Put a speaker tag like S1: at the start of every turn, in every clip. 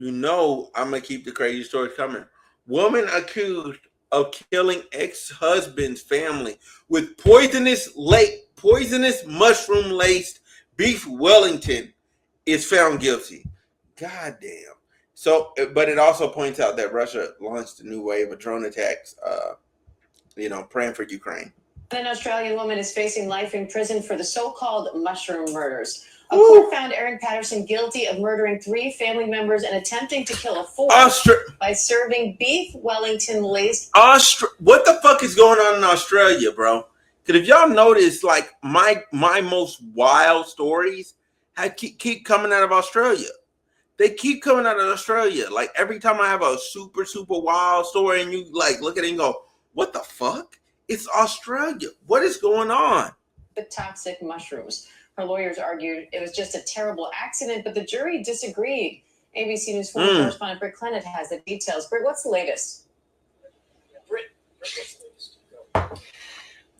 S1: I'm gonna keep the crazy stories coming. Woman accused of killing ex-husband's family with poisonous mushroom laced beef Wellington is found guilty. God damn. So, but it also points out that Russia launched a new wave of drone attacks. Praying for Ukraine.
S2: An Australian woman is facing life in prison for the so-called mushroom murders. A court found Erin Patterson guilty of murdering 3 family members and attempting to kill a 4th by serving beef Wellington laced.
S1: What the fuck is going on in Australia, bro? Because if y'all notice, like my most wild stories keep coming out of Australia. They keep coming out of Australia. Like every time I have a super wild story, and you like look at it and go, "What the fuck?" It's Australia. What is going on?
S2: The toxic mushrooms. Her lawyers argued it was just a terrible accident, but the jury disagreed. ABC News 4 correspondent Britt Clennett has the details. Britt, what's the latest?
S3: Britt, what's the latest?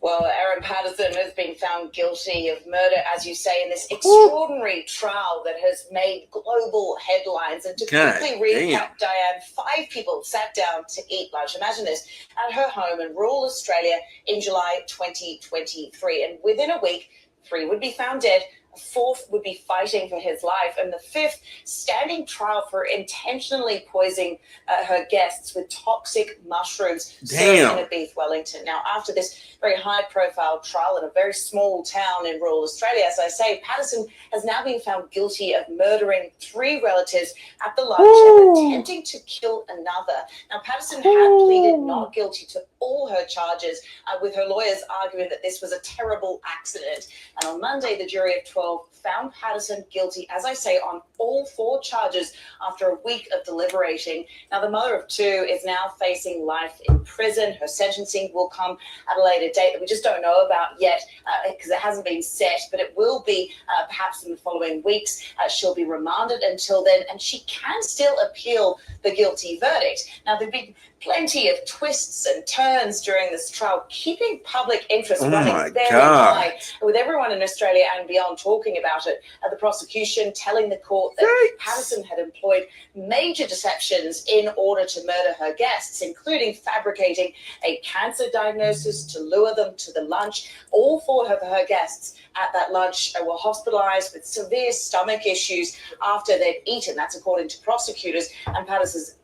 S3: Well, Erin Patterson has been found guilty of murder, as you say, in this extraordinary trial that has made global headlines. And to quickly recap, Diane, 5 people sat down to eat lunch. Imagine this, at her home in rural Australia in July 2023. And within a week, 3 would be found dead. A 4th would be fighting for his life, and the 5th standing trial for intentionally poisoning her guests with toxic mushrooms served in a beef Wellington. Now, after this very high-profile trial in a very small town in rural Australia, as I say, Patterson has now been found guilty of murdering 3 relatives at the lunch and attempting to kill another. Now, Patterson had pleaded not guilty to all her charges, with her lawyers arguing that this was a terrible accident. And on Monday, the jury of 12 found Patterson guilty, as I say, on all 4 charges after a week of deliberating. Now, the mother of 2 is now facing life in prison. Her sentencing will come at a later date that we just don't know about yet, because it hasn't been set, but it will be perhaps in the following weeks. She'll be remanded until then, and she can still appeal the guilty verdict. Now, there've been plenty of twists and turns during this trial, keeping public interest running very high. With everyone in Australia and beyond talking about it, the prosecution telling the court that Patterson had employed major deceptions in order to murder her guests, including fabricating a cancer diagnosis to lure them to the lunch. All 4 of her guests at that lunch were hospitalized with severe stomach issues after they'd eaten. That's according to prosecutors. And Patterson's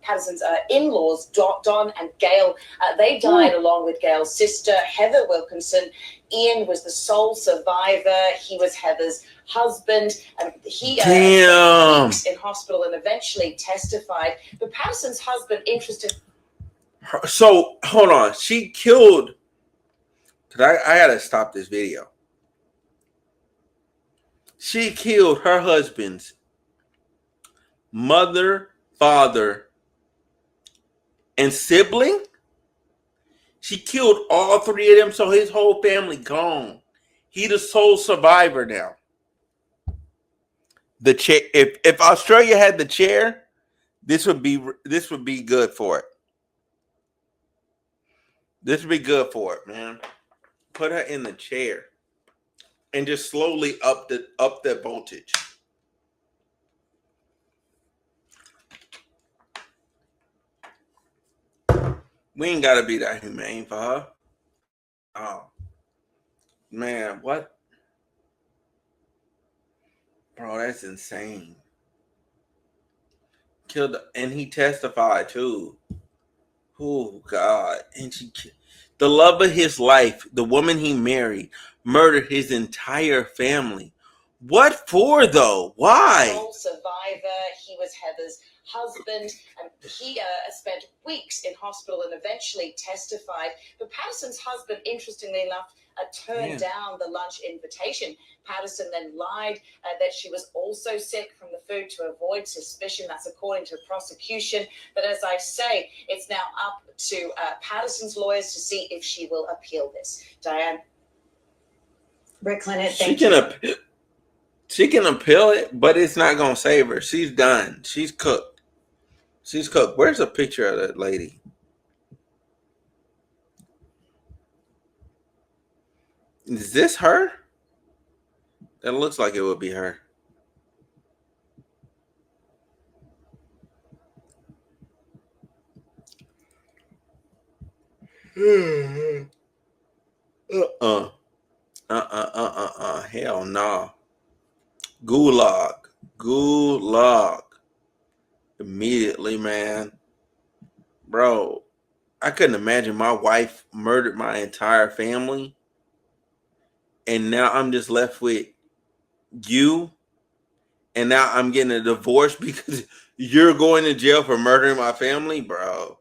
S3: in-laws, Don and Gail, they died along with Gail's sister, Heather Wilkinson. Ian was the sole survivor. He was Heather's husband. He spent weeks in hospital and eventually testified. But Patterson's husband interested.
S1: So hold on, she killed. Cause I gotta stop this video. She killed her husband's mother, father, and sibling. She killed all 3 of them, so his whole family gone. He the sole survivor now. The chair. If Australia had the chair, this would be good for it. This would be good for it, man. Put her in the chair and just slowly up the voltage. We ain't gotta be that humane for her. Oh man, what? Bro, that's insane. Killed, and he testified too. Oh God! And the love of his life, the woman he married, murdered his entire family. What for though? Why?
S3: Sole survivor. He was Heather's husband, and he spent weeks in hospital and eventually testified. But Patterson's husband, interestingly enough, turned down the lunch invitation. Patterson then lied that she was also sick from the food to avoid suspicion. That's according to prosecution. But as I say, it's now up to Patterson's lawyers to see if she will appeal this. Diane.
S2: Britt Clennett, thank you.
S1: She can appeal it, but it's not going to save her. She's done. She's cooked. She's cooked. Where's a picture of that lady? Is this her? That looks like it would be her. Hell no. Gulag. Immediately, man. Bro, I couldn't imagine my wife murdered my entire family. And now I'm just left with you. And now I'm getting a divorce because you're going to jail for murdering my family, bro.